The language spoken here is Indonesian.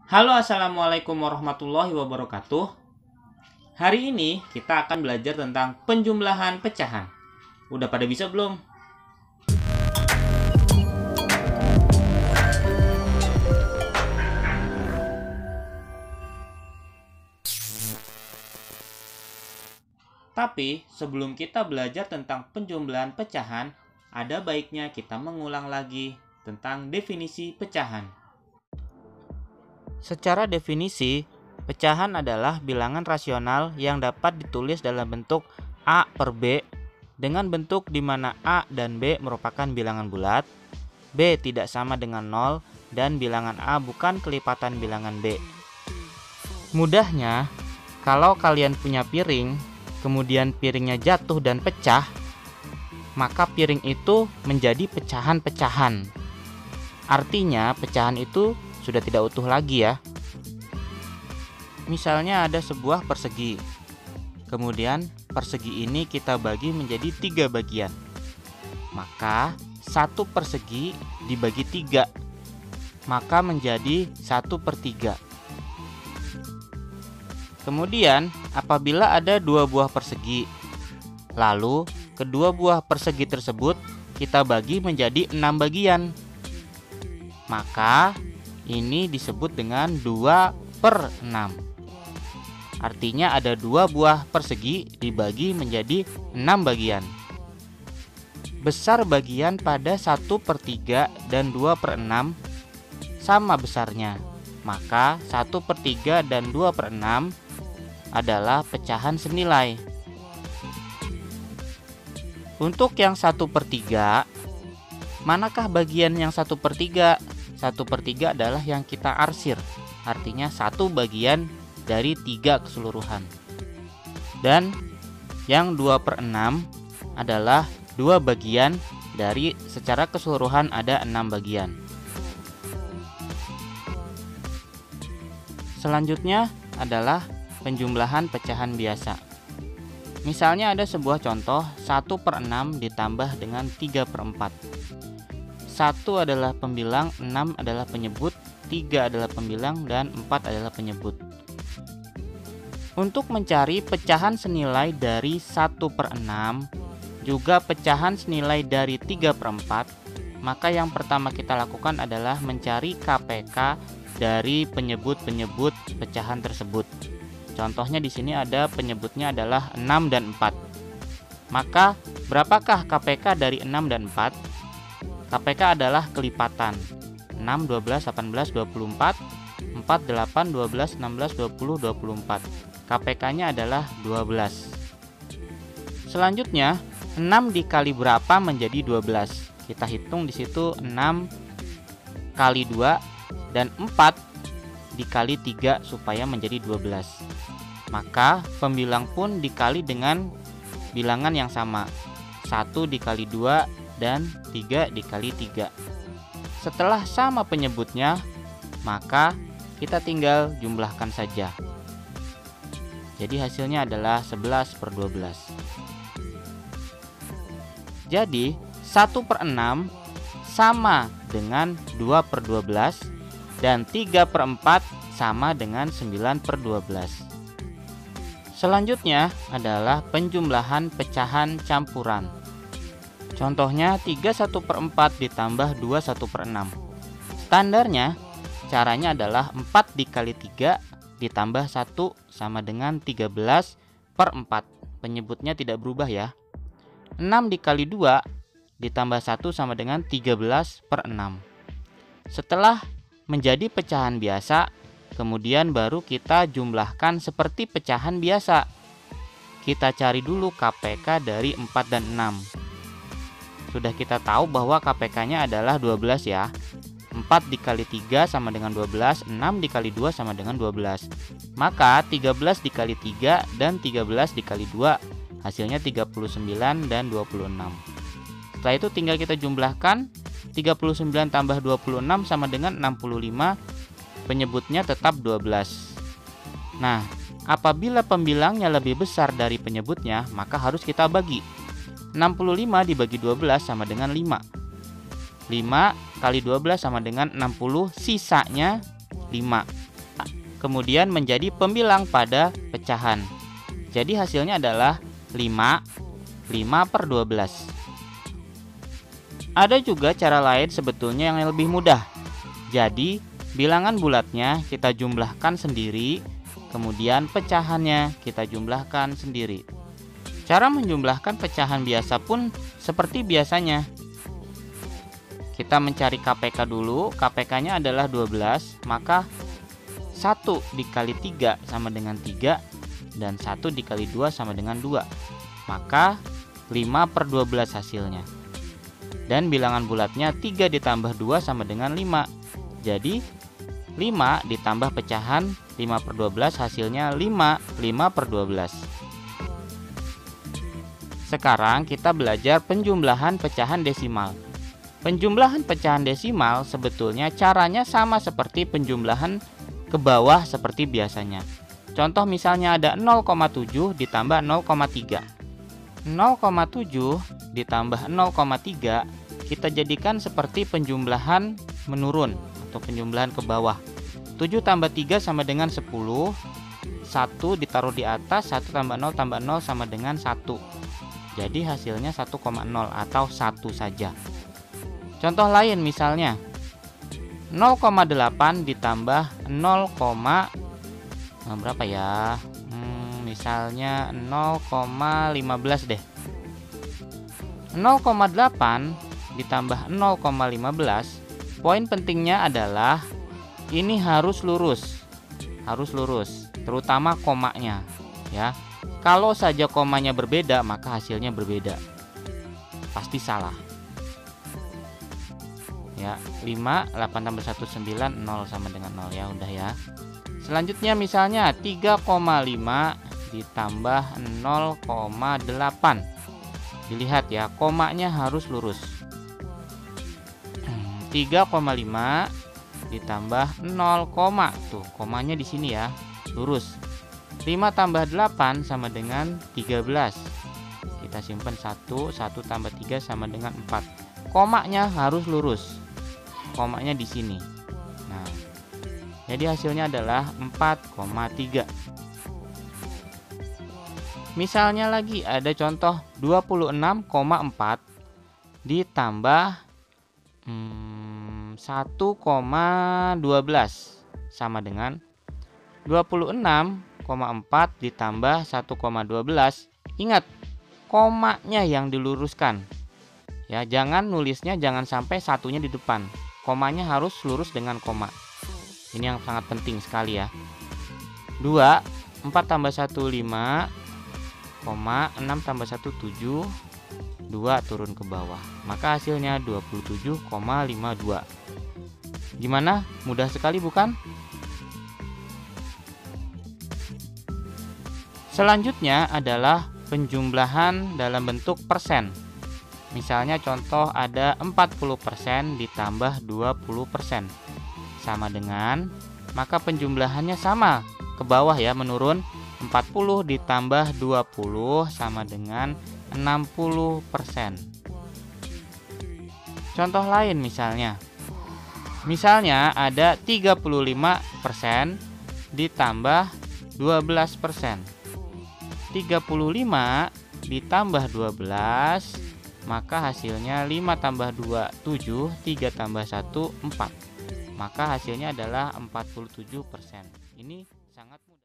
Halo, assalamualaikum warahmatullahi wabarakatuh. Hari ini kita akan belajar tentang penjumlahan pecahan. Udah pada bisa belum? Tapi sebelum kita belajar tentang penjumlahan pecahan, ada baiknya kita mengulang lagi tentang definisi pecahan. Secara definisi, pecahan adalah bilangan rasional yang dapat ditulis dalam bentuk A per B dengan bentuk di mana A dan B merupakan bilangan bulat, B tidak sama dengan 0, dan bilangan A bukan kelipatan bilangan B. Mudahnya, kalau kalian punya piring, kemudian piringnya jatuh dan pecah, maka piring itu menjadi pecahan-pecahan. Artinya, pecahan itu sudah tidak utuh lagi ya. Misalnya ada sebuah persegi. Kemudian persegi ini kita bagi menjadi 3 bagian. Maka satu persegi dibagi 3, maka menjadi 1/3. Kemudian apabila ada 2 buah persegi, lalu kedua buah persegi tersebut kita bagi menjadi 6 bagian. Maka ini disebut dengan 2/6. Artinya ada 2 buah persegi dibagi menjadi 6 bagian. Besar bagian pada 1/3 dan 2/6 sama besarnya. Maka 1/3 dan 2/6 adalah pecahan senilai. Untuk yang 1/3, manakah bagian yang 1/3? 1/3 adalah yang kita arsir, artinya 1 bagian dari 3 keseluruhan. Dan yang 2/6 adalah 2 bagian dari secara keseluruhan ada 6 bagian. Selanjutnya adalah penjumlahan pecahan biasa. Misalnya ada sebuah contoh 1/6 ditambah dengan 3/4. 1 adalah pembilang, 6 adalah penyebut, 3 adalah pembilang, dan 4 adalah penyebut. Untuk mencari pecahan senilai dari 1/6, juga pecahan senilai dari 3/4, maka yang pertama kita lakukan adalah mencari KPK dari penyebut-penyebut pecahan tersebut. Contohnya di sini ada penyebutnya adalah 6 dan 4. Maka berapakah KPK dari 6 dan 4? KPK adalah kelipatan 6, 12, 18, 24, 4, 8, 12, 16, 20, 24. KPK-nya adalah 12. Selanjutnya, 6 dikali berapa menjadi 12? Kita hitung di situ 6 kali 2 dan 4 dikali 3 supaya menjadi 12. Maka pembilang pun dikali dengan bilangan yang sama, 1 dikali 2 dan 3 dikali 3. Setelah sama penyebutnya, maka kita tinggal jumlahkan saja. Jadi hasilnya adalah 11/12. Jadi 1/6 sama dengan 2/12 dan 3/4 sama dengan 9/12. Selanjutnya adalah penjumlahan pecahan campuran. Contohnya 3 1/4 ditambah 2 1/6. Standarnya caranya adalah 4 dikali 3 ditambah 1 sama dengan 13/4. Penyebutnya tidak berubah ya. 6 dikali 2 ditambah 1 sama dengan 13/6. Setelah menjadi pecahan biasa, kemudian baru kita jumlahkan seperti pecahan biasa. Kita cari dulu KPK dari 4 dan 6. Sudah kita tahu bahwa KPK-nya adalah 12 ya. 4 dikali 3 sama dengan 12, 6 dikali 2 sama dengan 12. Maka 13 dikali 3 dan 13 dikali 2 hasilnya 39 dan 26. Setelah itu tinggal kita jumlahkan, 39 tambah 26 sama dengan 65, penyebutnya tetap 12. Nah, apabila pembilangnya lebih besar dari penyebutnya, maka harus kita bagi. 65 dibagi 12 sama dengan 5. 5 kali 12 sama dengan 60, sisanya 5. kemudian menjadi pembilang pada pecahan. Jadi hasilnya adalah 5 per 12. Ada juga cara lain sebetulnya yang lebih mudah. Jadi bilangan bulatnya kita jumlahkan sendiri, kemudian pecahannya kita jumlahkan sendiri. Cara menjumlahkan pecahan biasa pun seperti biasanya. Kita mencari KPK dulu. KPK-nya adalah 12, maka 1 dikali 3 sama dengan 3, dan 1 dikali 2 sama dengan 2. Maka 5 per 12 hasilnya. Dan bilangan bulatnya 3 ditambah 2 sama dengan 5. Jadi 5 ditambah pecahan 5 per 12 hasilnya 5 per 12. Sekarang kita belajar penjumlahan pecahan desimal. Penjumlahan pecahan desimal sebetulnya caranya sama seperti penjumlahan ke bawah seperti biasanya. Contoh misalnya ada 0,7 ditambah 0,3. 0,7 ditambah 0,3 kita jadikan seperti penjumlahan menurun atau penjumlahan ke bawah. 7 tambah 3 sama dengan 10. 1 ditaruh di atas, 1 tambah 0 sama dengan 1. Jadi hasilnya 1,0 atau 1 saja. Contoh lain misalnya 0,8 ditambah 0, berapa ya? Misalnya 0,15 deh. 0,8 ditambah 0,15. Poin pentingnya adalah ini harus lurus. Harus lurus, terutama komanya ya. Kalau saja komanya berbeda, maka hasilnya berbeda. Pasti salah. Ya, 5, 8 tambah 1, 9, 0 sama dengan 0 ya, udah ya. Selanjutnya misalnya 3,5 ditambah 0,8. Dilihat ya, komanya harus lurus. 3,5 ditambah 0, tuh komanya di sini ya, lurus. 5 tambah 8 sama dengan 13. Kita simpan 1 tambah 3 sama dengan 4. Komanya harus lurus. Komanya di sini. Nah, jadi hasilnya adalah 4,3. Misalnya lagi ada contoh 26,4 ditambah 1,12 sama dengan 26,4 ditambah 1,12. Ingat, komanya yang diluruskan. Ya, jangan nulisnya jangan sampai satunya di depan. Komanya harus lurus dengan koma. Ini yang sangat penting sekali ya. 2, 4 tambah 1, 5, 6 tambah 1, 7, 2 turun ke bawah. Maka hasilnya 27,52. Gimana? Mudah sekali bukan? Selanjutnya adalah penjumlahan dalam bentuk persen. Misalnya contoh ada 40% ditambah 20%. Sama dengan, maka penjumlahannya sama. Ke bawah ya, menurun. 40 ditambah 20 sama dengan 60%. Contoh lain misalnya. Misalnya ada 35% ditambah 12%. 35 ditambah 12, maka hasilnya 5 tambah 2, 7, 3 tambah 1, 4. Maka hasilnya adalah 47%. Ini sangat mudah.